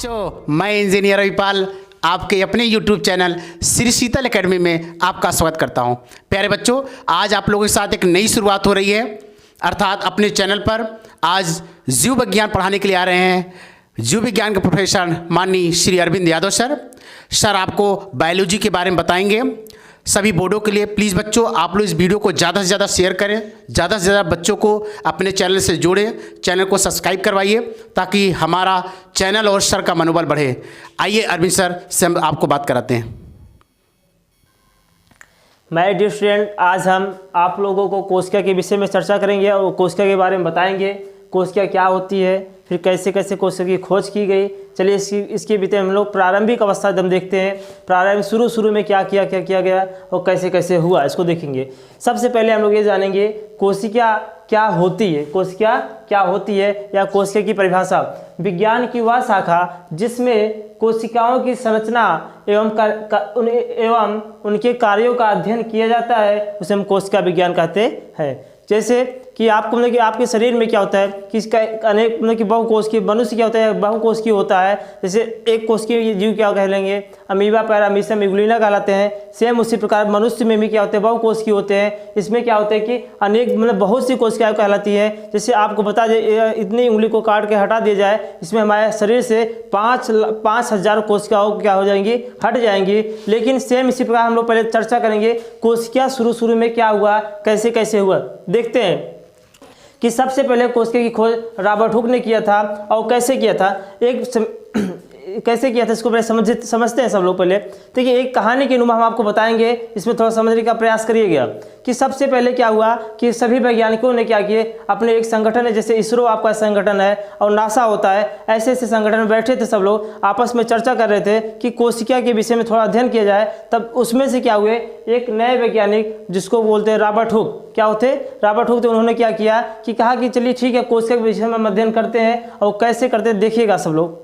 बच्चों, मैं इंजीनियर रविपाल आपके अपने YouTube चैनल श्री शीतल एकेडमी में आपका स्वागत करता हूं। प्यारे बच्चों, आज आप लोगों के साथ एक नई शुरुआत हो रही है, अर्थात अपने चैनल पर आज जीव विज्ञान पढ़ाने के लिए आ रहे हैं जीव विज्ञान के प्रोफेसर माननीय श्री अरविंद यादव सर आपको बायोलॉजी के बारे में बताएंगे। सभी बोर्डों के लिए प्लीज़ बच्चों आप लोग इस वीडियो को ज़्यादा से ज़्यादा शेयर करें, ज़्यादा से ज़्यादा बच्चों को अपने चैनल से जोड़ें, चैनल को सब्सक्राइब करवाइए ताकि हमारा चैनल और सर का मनोबल बढ़े। आइए अरविंद सर से हम आपको बात कराते हैं। माय डियर स्टूडेंट, आज हम आप लोगों को कोशिका के विषय में चर्चा करेंगे और कोशिका के बारे में बताएंगे। कोशिका क्या होती है, फिर कैसे कैसे कोशिका की खोज की गई। चलिए इसके बीते हम लोग प्रारंभिक अवस्था एकदम देखते हैं। प्रारंभिक शुरू में क्या किया गया और कैसे कैसे हुआ, इसको देखेंगे। सबसे पहले हम लोग ये जानेंगे कोशिका क्या होती है। कोशिका क्या होती है या कोशिका की परिभाषा, विज्ञान की वह शाखा जिसमें कोशिकाओं की संरचना एवं उनके कार्यों का अध्ययन किया जाता है, उसे हम कोशिका विज्ञान कहते हैं। जैसे कि आपको मतलब कि आपके शरीर में क्या होता है कि इसका अनेक मतलब कि बहुकोशिकीय, मनुष्य क्या होता है बहुकोशिकीय होता है। जैसे एक कोशिकीय जीव क्या कह लेंगे, अमीबा, पैरामीशियम, इग्लूइना कहलाते हैं। सेम उसी प्रकार मनुष्य में भी क्या होते हैं बहुकोशिकीय होते हैं। इसमें क्या होता है कि अनेक मतलब बहुत सी कोशिकाएं कहलाती है। जैसे आपको बता दें, इतनी उंगली को काट के हटा दिया जाए, इसमें हमारे शरीर से 5,000 कोशिकाओं क्या हो जाएंगी, हट जाएंगी। लेकिन सेम इसी प्रकार हम लोग पहले चर्चा करेंगे कोशिका शुरू में क्या हुआ, कैसे कैसे हुआ। देखते हैं कि सबसे पहले कोशिका की खोज रॉबर्ट हुक ने किया था और कैसे किया था। कैसे किया था इसको पहले समझते हैं सब लोग। पहले देखिए, एक कहानी के नुमा हम आपको बताएंगे, इसमें थोड़ा समझने का प्रयास करिएगा कि सबसे पहले क्या हुआ कि सभी वैज्ञानिकों ने क्या किए, अपने एक संगठन है, जैसे इसरो आपका संगठन है और नासा होता है, ऐसे ऐसे संगठन में बैठे थे। सब लोग आपस में चर्चा कर रहे थे कि कोशिका के विषय में थोड़ा अध्ययन किया जाए। तब उसमें से क्या हुए, एक नए वैज्ञानिक जिसको बोलते हैं रॉबर्ट हुक। क्या होते रॉबर्ट हुक? तो उन्होंने क्या किया कि कहा कि चलिए ठीक है, कोशिका के विषय में हम अध्ययन करते हैं। और कैसे करते हैं देखिएगा सब लोग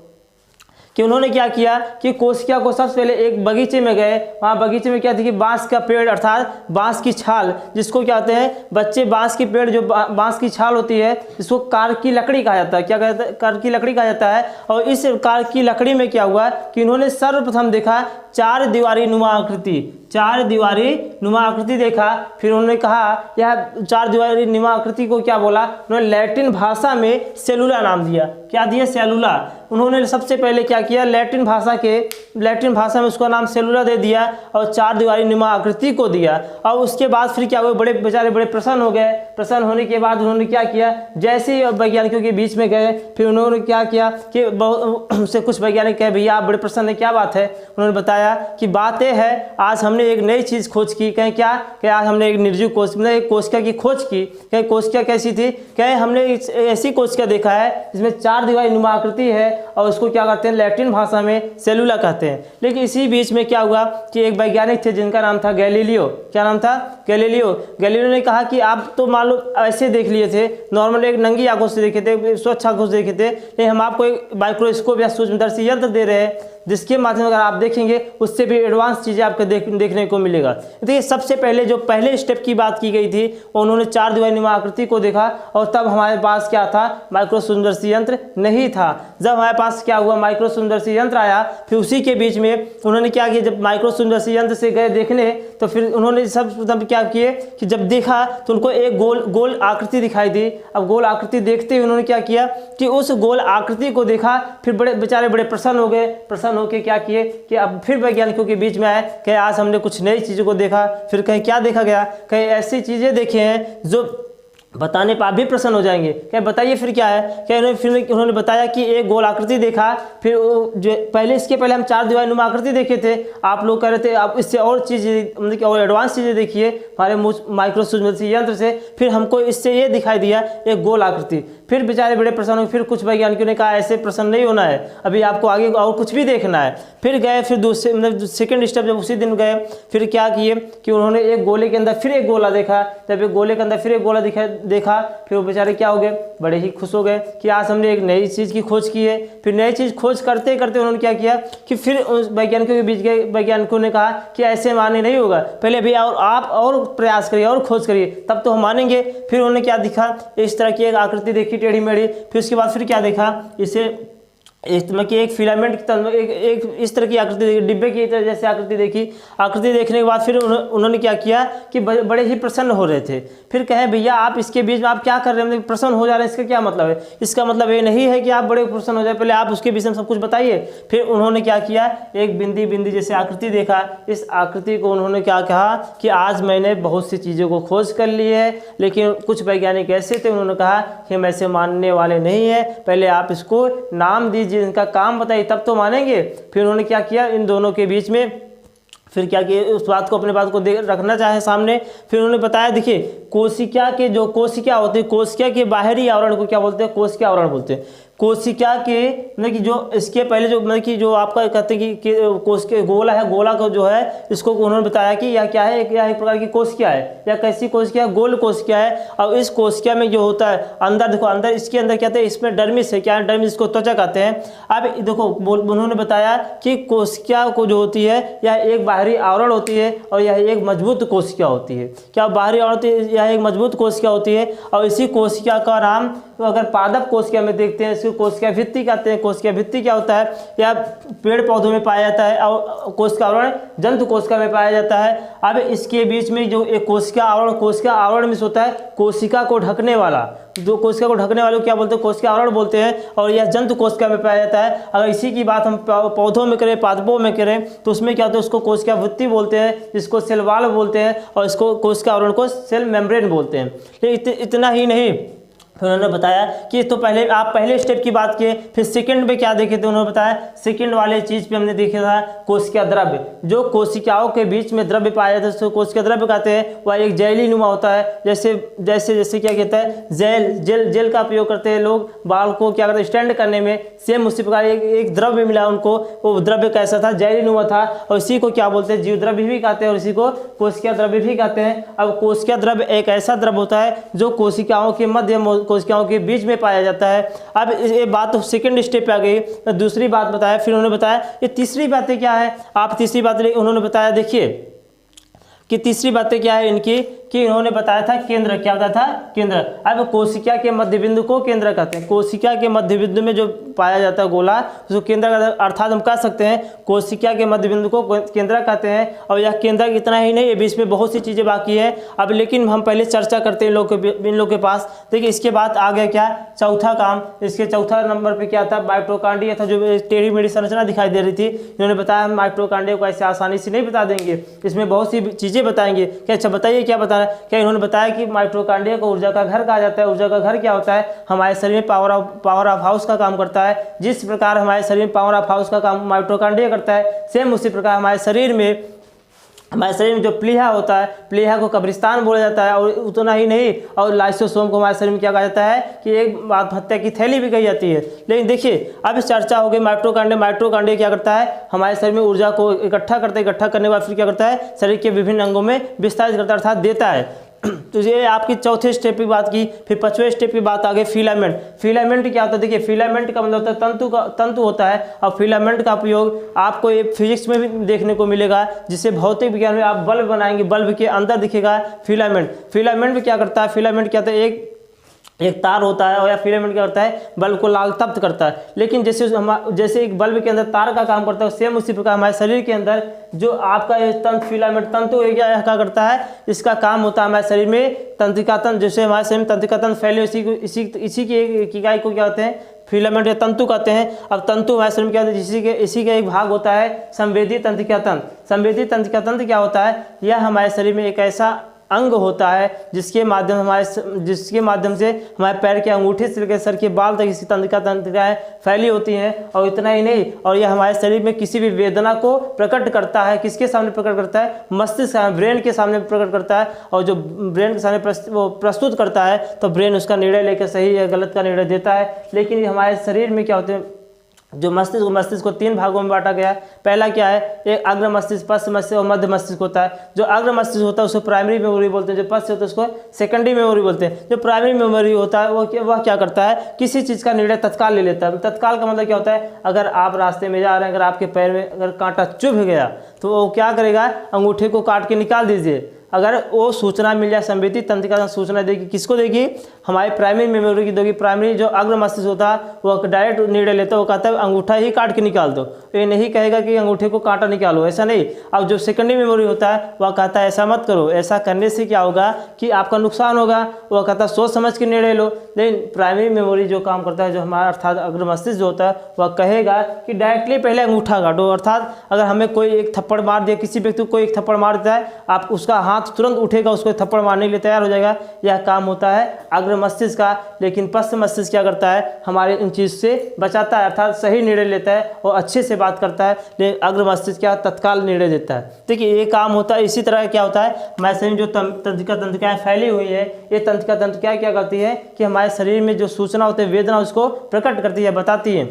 कि उन्होंने क्या किया कि कोशिका को सबसे पहले एक बगीचे में गए। वहाँ बगीचे में क्या थी कि बांस का पेड़ अर्थात बांस की छाल, जिसको क्या कहते हैं बच्चे, बांस की पेड़ जो बांस की छाल होती है, जिसको कार की लकड़ी कहा जाता है। क्या कहता है? कार की लकड़ी कहा जाता है। और इस कार की लकड़ी में क्या हुआ कि इन्होंने सर्वप्रथम देखा 4 दीवारी नुमा आकृति, 4 दीवारी नुमा आकृति देखा। फिर उन्होंने कहा यह 4 दीवारी नुमा आकृति को क्या बोला, उन्होंने लैटिन भाषा में सेलुला नाम दिया। क्या दिया? सेलुला। उन्होंने सबसे पहले क्या किया, लैटिन भाषा में उसका नाम सेलुला दे दिया और 4 दीवारी नुमा आकृति को दिया। और उसके बाद फिर क्या हुआ, बेचारे बड़े प्रसन्न हो गए। प्रसन्न होने के बाद उन्होंने क्या किया, जैसे ही वैज्ञानिकों के बीच में गए, फिर उन्होंने क्या किया कि उससे कुछ वैज्ञानिक कहे भैया आप बड़े प्रसन्न है, क्या बात है? उन्होंने बताया कि बात यह है, आज हमने एक नई चीज़ खोज की। कहें क्या? कि आज हमने एक निर्जीव कोशिका, एक कोशिका की खोज की। कहें कोशिका कैसी थी? कहें हमने ऐसी कोशिका देखा है जिसमें 4 दीवारी नुमा आकृति है और उसको क्या कहते हैं, लैटिन भाषा में सेलुला कहते हैं। लेकिन इसी बीच में क्या हुआ कि एक वैज्ञानिक थे जिनका नाम था गैलीलियो। क्या नाम था? गैलीलियो ने कहा कि आप तो मान लो ऐसे देख लिए थे, नॉर्मल एक नंगी आंखों से देखे थे, स्वच्छ आंखों से देखे थे, लेकिन हम आपको एक माइक्रोस्कोप या सूक्ष्मदर्शी यंत्र दे रहे हैं जिसके माध्यम से अगर आप देखेंगे उससे भी एडवांस चीज़ें आपको देखने को मिलेगा। देखिए, सबसे पहले जो पहले स्टेप की बात की गई थी, उन्होंने 4 दीवारी नुमा आकृति को देखा और तब हमारे पास क्या था, माइक्रो सूक्ष्मदर्शी यंत्र नहीं था। जब हमारे पास क्या हुआ, माइक्रो सूक्ष्मदर्शी यंत्र आया, फिर उसी के बीच में उन्होंने क्या किया, जब माइक्रो सूक्ष्मदर्शी यंत्र से गए देखने, तो फिर उन्होंने सब क्या किए कि जब देखा तो उनको एक गोल आकृति दिखाई दी। अब गोल आकृति देखते ही उन्होंने क्या किया कि उस गोल आकृति को देखा, फिर बेचारे बड़े प्रसन्न हो गए। प्रसन्न होकर क्या किए कि अब फिर वैज्ञानिकों के बीच में आए कि आज हमने कुछ नई चीज़ों को देखा। फिर कहीं क्या देखा गया, कहीं ऐसी चीज़ें देखे हैं जो बताने पर आप भी प्रसन्न हो जाएंगे। क्या बताइए फिर क्या है? क्या उन्होंने बताया कि एक गोल आकृति देखा। फिर जो इसके पहले हम 4 दीवारी नुमा आकृति देखे थे, आप लोग कह रहे थे आप इससे और चीज़ें मतलब कि और एडवांस चीज़ें देखिए हमारे माइक्रो सूक्ष्मदर्शी यंत्र से। फिर हमको इससे ये दिखाई दिया एक गोल आकृति। फिर बेचारे बड़े प्रसन्न हुए। फिर कुछ वैज्ञानिकों ने कहा ऐसे प्रसन्न नहीं होना है, अभी आपको आगे और कुछ भी देखना है। फिर गए, फिर दूसरे मतलब सेकेंड स्टेप जब उसी दिन गए, फिर क्या किए कि उन्होंने एक गोले के अंदर फिर एक गोला देखा। जब एक गोले के अंदर फिर एक गोला देखा, फिर वो बेचारे क्या हो गए, बड़े ही खुश हो गए कि आज हमने एक नई चीज़ की खोज की है। फिर नई चीज़ खोज करते करते उन्होंने क्या किया कि फिर उस वैज्ञानिकों के बीच गए। वैज्ञानिकों ने कहा कि ऐसे माने नहीं होगा, पहले भी और आप और प्रयास करिए और खोज करिए, तब तो हम मानेंगे। फिर उन्होंने क्या दिखा, इस तरह की एक आकृति देखी टेढ़ी मेढ़ी। फिर उसके बाद फिर क्या देखा, इसे मतलब कि एक फिलामेंट की तरह एक इस तरह की आकृति देखी, डिब्बे की तरह जैसे आकृति देखी। आकृति देखने के बाद फिर उन्होंने क्या किया कि बड़े ही प्रसन्न हो रहे थे। फिर कहे भैया आप इसके बीच में आप क्या कर रहे हैं, मतलब प्रसन्न हो जा रहे हैं, इसका क्या मतलब है? इसका मतलब ये नहीं है कि आप बड़े प्रसन्न हो जाए, पहले आप उसके विषय में सब कुछ बताइए। फिर उन्होंने क्या किया, एक बिंदी बिंदी जैसे आकृति देखा। इस आकृति को उन्होंने क्या कहा कि आज मैंने बहुत सी चीज़ों को खोज कर ली है, लेकिन कुछ वैज्ञानिक ऐसे थे, उन्होंने कहा कि हम ऐसे मानने वाले नहीं है, पहले आप इसको नाम दीजिए, इनका काम बताइए तब तो मानेंगे। फिर उन्होंने क्या किया, इन दोनों के बीच में फिर क्या किया, उस बात को अपने बात को रखना चाहे सामने। फिर उन्होंने बताया देखिए कोशिका के जो कोशिका होती है, कोशिका के बाहरी आवरण को क्या बोलते हैं, कोशिका आवरण बोलते हैं। कोशिका के मतलब कि जो इसके पहले जो मतलब कि जो आपका कहते हैं कि कोशिका गोला है, गोला को जो है इसको उन्होंने बताया कि यह क्या है, यह एक प्रकार की कोशिका है। या कैसी कोशिका है, गोल कोशिका है। और इस कोशिका में जो होता है अंदर देखो, अंदर इसके अंदर क्या है, इसमें डर्मिस है। क्या है डर्मिस, इसको त्वचा कहते हैं। अब देखो उन्होंने बताया कि कोशिका को जो होती है यह एक बाहरी आवरण होती है और यह एक मजबूत कोशिका होती है। क्या बाहरी आवरण होती है, यह एक मजबूत कोशिका होती है। और इसी कोशिका का नाम तो अगर पादप कोशिका में देखते हैं, इसको कोशिका भित्ति कहते हैं। कोशिका भित्ति क्या होता है, यह पेड़ पौधों में पाया जाता है। और कोशिका आवरण जंतु कोशिका में पाया जाता है। अब इसके बीच में जो एक कोशिका आवरण में होता है कोशिका को ढकने वाला, जो कोशिका को ढकने वाले को क्या बोलते हैं, कोशिका आवरण बोलते हैं। और यह जंतु कोशिका में पाया जाता है। अगर इसी की बात हम पौधों में करें, पादपों में करें, तो उसमें क्या होता है, उसको कोशिका भित्ति बोलते हैं, जिसको सेल वॉल बोलते हैं, और इसको कोशिका आवरण को सेल मेम्ब्रेन बोलते हैं। लेकिन इतना ही नहीं, फिर उन्होंने बताया कि तो पहले आप पहले स्टेप की बात किए, फिर सेकंड में क्या देखे थे, उन्होंने बताया सेकंड वाले चीज़ पे हमने देखा था कोशिका द्रव्य। जो कोशिकाओं के बीच में द्रव्य पाया जाता है उसको कोशिका द्रव्य कहते हैं। वह एक जेली नुमा होता है, जैसे जैसे जैसे क्या कहता है, जेल का प्रयोग करते हैं लोग बाल को क्या करते हैं स्टैंड करने में। सेम उसी प्रकार एक द्रव्य मिला उनको, वो द्रव्य कैसा था, जेली नुमा था। और इसी को क्या बोलते हैं, जीव द्रव्य भी कहते हैं, और इसी को कोशिका द्रव्य भी कहते हैं। अब कोशिका द्रव्य एक ऐसा द्रव्य होता है जो कोशिकाओं के मध्य कोशिकाओं के बीच में पाया जाता है। अब ये बात तो सेकंड स्टेप पे आ गई। तो दूसरी बात बताया, फिर उन्होंने बताया ये तीसरी बातें क्या है। आप तीसरी बात उन्होंने बताया, देखिए कि तीसरी बातें क्या है इनकी, कि इन्होंने बताया था केंद्र। क्या बताया था, केंद्र। अब कोशिका के मध्य बिंदु को केंद्र कहते हैं। कोशिका के मध्य बिंदु में जो पाया जाता है गोला, उसको केंद्र कहते हैं। अर्थात हम कह सकते हैं कोशिका के मध्य बिंदु को केंद्र कहते हैं। और यह केंद्र इतना ही नहीं, बीच में बहुत सी चीज़ें बाकी है। अब लेकिन हम पहले चर्चा करते हैं इन लोग के पास। देखिए इसके बाद आ गया क्या, चौथा काम। इसके चौथा नंबर पर क्या था, माइटोकॉन्ड्रिया था, जो टेढ़ी मेढ़ी संरचना दिखाई दे रही थी। इन्होंने बताया हम माइटोकॉन्ड्रिया को ऐसे आसानी से नहीं बता देंगे, इसमें बहुत सी चीज़ें बताएंगे। क्या अच्छा बताइए क्या बता रहा है। क्या इन्होंने बताया कि माइटोकॉन्ड्रिया को ऊर्जा का घर कहा जाता है। ऊर्जा का घर क्या होता है, हमारे शरीर में पावर ऑफ हाउस का काम करता है। जिस प्रकार हमारे शरीर में पावर ऑफ हाउस का काम माइटोकॉन्ड्रिया करता है, सेम उसी प्रकार हमारे शरीर में जो प्लीहा होता है, प्लीहा को कब्रिस्तान बोला जाता है। और उतना ही नहीं, और लाइसोसोम को हमारे शरीर में क्या कहा जाता है कि एक आत्महत्या की थैली भी कही जाती है। लेकिन देखिए अब चर्चा हो गई माइटोकॉन्ड्रिया क्या करता है, हमारे शरीर में ऊर्जा को इकट्ठा करने के बाद फिर क्या करता है, शरीर के विभिन्न अंगों में विस्तारित करता है, अर्थात देता है। तो ये आपकी चौथे स्टेप की बात की। फिर पांचवें स्टेप की बात आ गई फिलामेंट। फिलामेंट क्या होता है, देखिए फिलामेंट का मतलब होता है तंतु होता है। और फिलामेंट का उपयोग आपको ये फिजिक्स में भी देखने को मिलेगा, जिससे भौतिक विज्ञान में आप बल्ब बनाएंगे, बल्ब के अंदर दिखेगा फिलामेंट। फिलामेंट में क्या करता है, फिलामेंट क्या होता है, एक तार होता है। और या फिलामेंट क्या करता है, बल्ब को लाल तप्त करता है। लेकिन जैसे एक बल्ब के अंदर तार का काम करता है, सेम उसी प्रकार हमारे शरीर के अंदर जो आपका ये फिलामेंट तंतु क्या करता है, इसका काम होता है हमारे शरीर में तंत्रिका तंत्र। जैसे हमारे शरीर में तंत्रिका तंत्र फैले, इसी की इकाई को क्या कहते हैं, फिलामेंट या तंतु कहते हैं। अब तंतु हमारे शरीर में क्या होता है, इसी का एक भाग होता है संवेदी तंत्रिका तंत्र। संवेदी तंत्रिका तंत्र क्या होता है, यह हमारे शरीर में एक ऐसा अंग होता है जिसके माध्यम से हमारे पैर के अंगूठे से लेकर सर के बाल तक इसकी तंत्रिकाएं फैली होती हैं। और इतना ही नहीं, और यह हमारे शरीर में किसी भी वेदना को प्रकट करता है। किसके सामने प्रकट करता है, मस्तिष्क ब्रेन के सामने प्रकट करता है। और जो ब्रेन के सामने प्रस्तुत करता है, तो ब्रेन उसका निर्णय लेकर सही या गलत का निर्णय देता है। लेकिन हमारे शरीर में क्या होते हैं, जो मस्तिष्क को तीन भागों में बांटा गया है। पहला क्या है, एक अग्र मस्तिष्क, पश्च मस्तिष्क और मध्य मस्तिष्क होता है। जो अग्र मस्तिष्क होता है उसको प्राइमरी मेमोरी बोलते हैं, जो पश्च होता है उसको सेकेंडरी मेमोरी बोलते हैं। जो प्राइमरी मेमोरी होता है वह क्या करता है, किसी चीज़ का निर्णय तत्काल ले लेता है। तत्काल का मतलब क्या होता है, अगर आप रास्ते में जा रहे हैं, अगर आपके पैर में अगर कांटा चुभ गया तो वो क्या करेगा, अंगूठे को काट के निकाल दीजिए। अगर वो सूचना मिल जाए संवेदी तंत्रिका सूचना देगी, किसको देगी? हमारी प्राइमरी मेमोरी की देगी। प्राइमरी जो अग्र मस्तिष्क होता है वो डायरेक्ट निर्णय लेता है, वो कहता है अंगूठा ही काट के निकाल दो, ये नहीं कहेगा कि अंगूठे को काटा निकालो, ऐसा नहीं। अब जो सेकेंडरी मेमोरी होता है वह कहता है ऐसा मत करो, ऐसा करने से क्या होगा कि आपका नुकसान होगा, वह कहता है सोच समझ के निर्णय लो। लेकिन प्राइमरी मेमोरी जो काम करता है, जो हमारा अर्थात अग्र मस्तिष्क जो होता है वह कहेगा कि डायरेक्टली पहले अंगूठा काटो। अर्थात अगर हमें कोई एक थप्पड़ मार दिया, किसी व्यक्ति को कोई एक थप्पड़ मार देता है, आप उसका हाथ तुरंत उठेगा, उसको थप्पड़ मारने के लिए तैयार हो जाएगा। यह काम होता है अग्र मस्तिष्क का। लेकिन पश्च मस्तिष्क क्या करता है? हमारे इन चीज़ से बचाता है, अर्थात सही निर्णय लेता है और अच्छे से बात करता है। लेकिन अग्र मस्तिष्क क्या तत्काल निर्णय देता है। देखिए ये काम होता है। इसी तरह क्या होता है, हमारे शरीर में जो तंत्रिकाएं फैली हुई है, ये तंत्रिकाएं क्या करती है कि हमारे शरीर में जो सूचना होती है, वेदना, उसको प्रकट करती है, बताती है।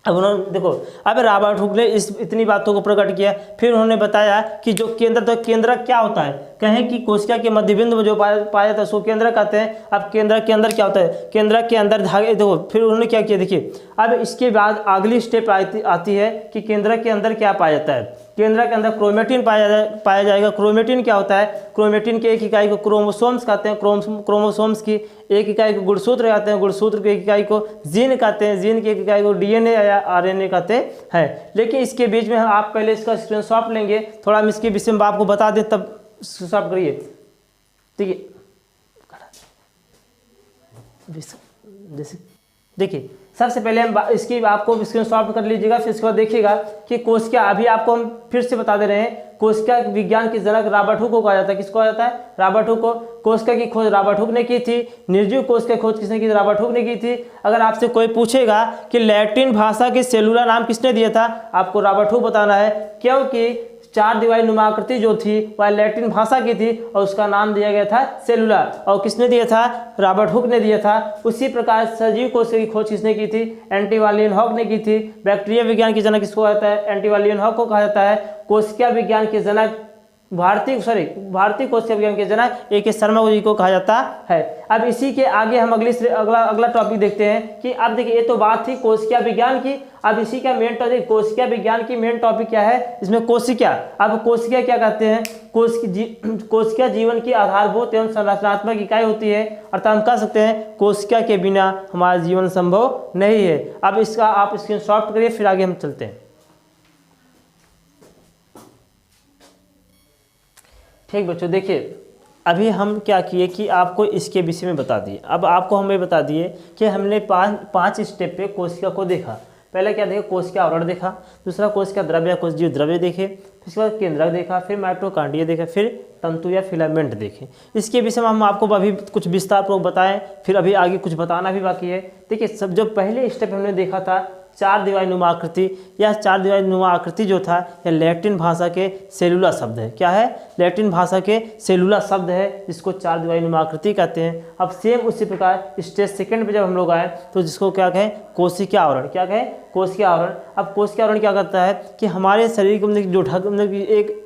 अब उन्होंने देखो, अब रॉबर्ट हुक ने इतनी बातों को प्रकट किया। फिर उन्होंने बताया कि जो केंद्रक क्या होता है, कहें कि कोशिका के मध्यबिंदु में जो पाया जाता है उसको केंद्रक कहते हैं। अब केंद्रक के अंदर क्या होता है? केंद्रक के अंदर धागे, देखो फिर उन्होंने क्या किया, देखिए अब इसके बाद अगली स्टेप आती है कि केंद्रक के अंदर क्या पाया जाता है। केंद्रक के अंदर क्रोमेटिन पाया जाएगा। क्रोमेटिन क्या होता है? क्रोमेटिन की एक इकाई को क्रोमोसोम्स कहते हैं। क्रोमोसोम्स की एक इकाई को गुणसूत्र कहते हैं। गुणसूत्र की एक इकाई को जीन कहते हैं। जीन की एक इकाई को डीएनए या आरएनए कहते हैं। लेकिन इसके बीच में आप पहले इसका स्क्रीनशॉट लेंगे, थोड़ा हम इसके विषय में आपको बता दें, तब स्क्रीनशॉट करिए। ठीक है, देखिए सबसे पहले हम इसकी आपको स्क्रीनशॉट कर लीजिएगा, फिर इसके बाद देखिएगा कि कोशिका, अभी आपको हम फिर से बता दे रहे हैं, कोशिका विज्ञान के जनक रॉबर्ट हुक को कहा जाता है। किसको कहा जाता है? रॉबर्ट हुक को। कोशिका की खोज रॉबर्ट हुक ने की थी। निर्जीव कोशिका की खोज किसने की थी? रॉबर्ट हुक ने की थी। अगर आपसे कोई पूछेगा कि लैटिन भाषा के सेलुलर नाम किसने दिया था, आपको रॉबर्ट हुक बताना है, क्योंकि चार दीवारी नुमाकृति जो थी वह लैटिन भाषा की थी और उसका नाम दिया गया था सेलुलर। और किसने दिया था? रॉबर्ट हुक ने दिया था। उसी प्रकार सजीव कोशिका की खोज किसने की थी? एंटोनी लिएनहॉक ने की थी। बैक्टीरिया विज्ञान के जनक किसको कहा जाता है? एंटोनी लिएनहॉक को कहा जाता है। कोशिका विज्ञान के जनक भारतीय कोशिका विज्ञान के जनक A.K. शर्मा जी को कहा जाता है। अब इसी के आगे हम अगला टॉपिक देखते हैं कि अब देखिए, ये तो बात थी कोशिका विज्ञान की। अब इसी का मेन टॉपिक, कोशिका विज्ञान की मेन टॉपिक क्या है? इसमें कोशिका। अब कोशिका क्या कहते हैं? कोशिका जीवन की आधारभूत एवं संरचनात्मक इकाई होती है। अर्थात हम कह सकते हैं कोशिका के बिना हमारा जीवन संभव नहीं है। अब इसका आप स्क्रीनशॉट करिए, फिर आगे हम चलते हैं। ठीक बच्चों, देखिए अभी हम क्या किए कि आपको इसके विषय में बता दिए। अब आपको हमें बता दिए कि हमने पांच स्टेप पे कोशिका को देखा। पहले क्या देखा? कोशिका आवरण देखा। दूसरा कोशिका द्रव्य या कोशिकीय द्रव्य देखे। फिर उसके बाद केंद्रक देखा। फिर माइटोकॉन्ड्रिया देखा। फिर तंतु या फिलामेंट देखे। इसके विषय में हम आपको अभी कुछ विस्तारपूर्वक बताएं, फिर अभी आगे कुछ बताना भी बाकी है। देखिए सब जो पहले स्टेप हमने देखा था चार दीवारी नुमा आकृति, यह चार दीवारी नुमा आकृति जो था यह लैटिन भाषा के सेलुला शब्द है। क्या है? लैटिन भाषा के सेलुला शब्द है, जिसको चार दीवारी नुमा आकृति कहते हैं। अब सेम उसी प्रकार स्टेज सेकंड पे जब हम लोग आए तो जिसको क्या कहें? कोशिका आवरण। क्या कहें? कोशिका आवरण। अब कोशिका आवरण क्या करता है कि हमारे शरीर को जो ढक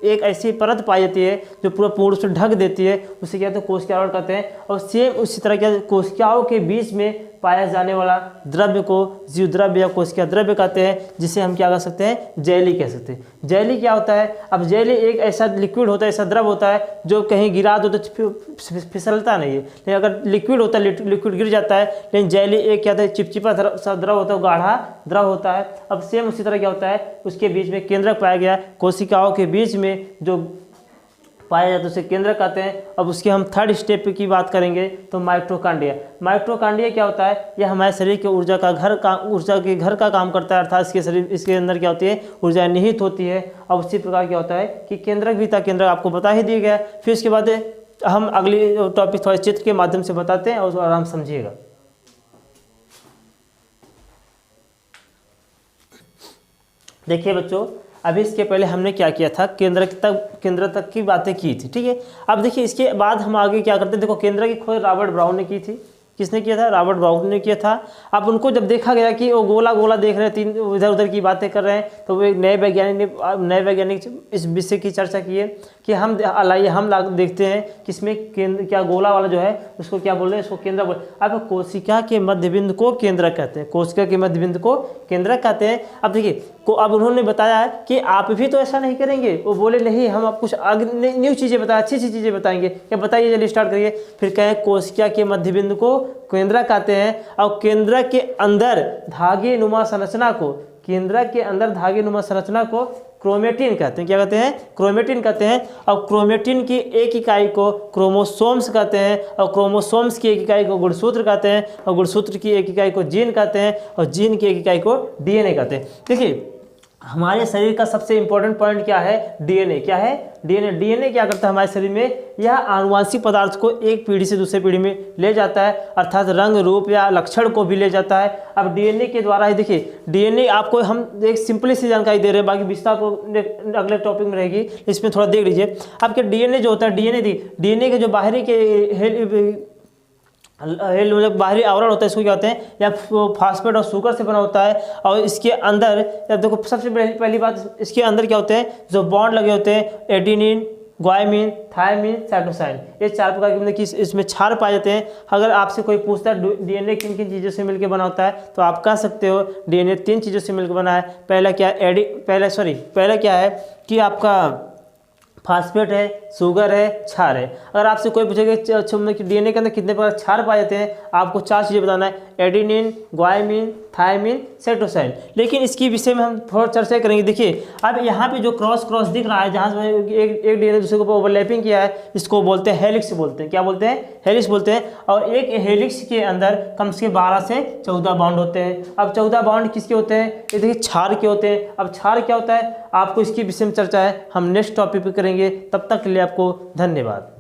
एक ऐसी परत पाई जाती है जो पूरा पूर्ण से ढक देती है, उसे क्या कहते हैं? कोशिका आवरण कहते हैं। और सेम उसी तरह क्या कोशिकाओं के बीच में पाया जाने वाला द्रव्य को जीव द्रव्य या कोशिका द्रव्य कहते हैं, जिसे हम क्या कह सकते हैं? जेली कह सकते हैं। जेली क्या होता है? अब जेली एक ऐसा लिक्विड होता है, ऐसा द्रव होता है जो कहीं गिरा दो तो फिसलता नहीं है। लेकिन अगर लिक्विड होता है, लिक्विड गिर जाता है। लेकिन जेली एक क्या होता है? चिपचिपा द्रव होता है, गाढ़ा द्रव होता है। अब सेम उसी तरह क्या होता है? उसके बीच में केंद्रक पाया गया। कोशिकाओं के बीच में जो पाया जाता है उसे केंद्रक कहते हैं। अब उसके हम थर्ड स्टेप की बात करेंगे तो माइटोकॉन्ड्रिया। माइटोकॉन्ड्रिया क्या होता है? यह हमारे शरीर के ऊर्जा के घर का काम करता है। अर्थात इसके अंदर क्या होती है? ऊर्जा निहित होती है। अब उसी प्रकार क्या होता है कि केंद्रक भी था, केंद्रक आपको बता ही दिया गया। फिर उसके बाद हम अगली टॉपिक थोड़े चित्र के माध्यम से बताते हैं और उसको आराम समझिएगा। देखिए बच्चों, अभी इसके पहले हमने क्या किया था? केंद्र तक की बातें की थी। ठीक है, अब देखिए इसके बाद हम आगे क्या करते हैं। देखो केंद्र की खोज रॉबर्ट ब्राउन ने की थी। किसने किया था? रॉबर्ट ब्राउन ने किया था। अब उनको जब देखा गया कि वो गोला गोला देख रहे हैं, तीन इधर उधर की बातें कर रहे हैं, तो वो एक नए वैज्ञानिक इस विषय की चर्चा की है कि हम लाइए हम देखते हैं कि इसमें केंद्र क्या गोला वाला जो है उसको क्या बोल रहे हैं, इसको केंद्रक बोल। अब कोशिका के मध्य बिंदु को केंद्रक कहते हैं, कोशिका के मध्य बिंदु को केंद्रक कहते हैं। अब देखिए अब उन्होंने बताया कि आप भी तो ऐसा नहीं करेंगे, वो बोले नहीं हम आप कुछ न्यू चीज़ें बताएं, अच्छी अच्छी चीज़ें बताएंगे। क्या बताइए, जल्दी स्टार्ट करिए। फिर कहें कोशिका के मध्य बिंदु को केंद्रक कहते हैं और केंद्रक के अंदर धागे नुमा संरचना को, केंद्रक के अंदर धागे नुमा संरचना को क्रोमेटिन कहते हैं। क्या कहते हैं? क्रोमेटिन कहते हैं। और क्रोमेटिन की एक इकाई को क्रोमोसोम्स कहते हैं और क्रोमोसोम्स की एक इकाई को गुणसूत्र कहते हैं और गुणसूत्र की एक इकाई को जीन कहते हैं और जीन की एक इकाई को डीएनए कहते हैं। देखिए हमारे शरीर का सबसे इंपॉर्टेंट पॉइंट क्या है? डीएनए। क्या है? डीएनए। डीएनए क्या करता है हमारे शरीर में? यह आनुवांशिक पदार्थ को एक पीढ़ी से दूसरे पीढ़ी में ले जाता है, अर्थात रंग रूप या लक्षण को भी ले जाता है। अब डीएनए के द्वारा ही देखिए, डीएनए आपको हम एक सिंपली सी जानकारी दे रहे हैं, बाकी विस्तार को अगले टॉपिक में रहेगी, इसमें थोड़ा देख लीजिए। आपके डीएनए जो होता है, डीएनए के जो बाहरी के मतलब बाहरी आवरण होता है, इसको क्या होते हैं? या फास्फेट और शुगर से बना होता है। और इसके अंदर या देखो सबसे पहली बात, इसके अंदर क्या होते हैं? जो बॉन्ड लगे होते हैं, एडेनिन, ग्वाइमिन, थायमिन, साइटोसाइन, ये 4 प्रकार के मतलब कि इसमें क्षार पाए जाते हैं। अगर आपसे कोई पूछता है डीएनए किन किन चीज़ों से मिलकर बना होता है, तो आप कह सकते हो डीएनए 3 चीज़ों से मिलकर बना है। पहला क्या है कि आपका फास्फेट है, शुगर है, क्षार है। अगर आपसे कोई पूछेगा कि डीएनए के अंदर कितने प्रकार क्षार पाए जाते हैं, आपको 4 चीज़ें बताना है, एडेनिन, ग्वाइमिन, थायमिन, साइटोसाइन। लेकिन इसकी विषय में हम थोड़ा चर्चा करेंगे। देखिए अब यहाँ पे जो क्रॉस दिख रहा है, जहाँ एक डीएनए दूसरे को ओवरलैपिंग किया है, इसको बोलते हैं हेलिक्स बोलते हैं। क्या बोलते हैं? हेलिक्स बोलते हैं। और एक हेलिक्स के अंदर कम से कम 12 से 14 बॉन्ड होते हैं। अब 14 बॉन्ड किसके होते हैं? ये देखिए क्षार के होते हैं। अब क्षार क्या होता है, आपको इसकी विषय में चर्चा है, हम नेक्स्ट टॉपिक पे करेंगे। तब तक के लिए आपको धन्यवाद।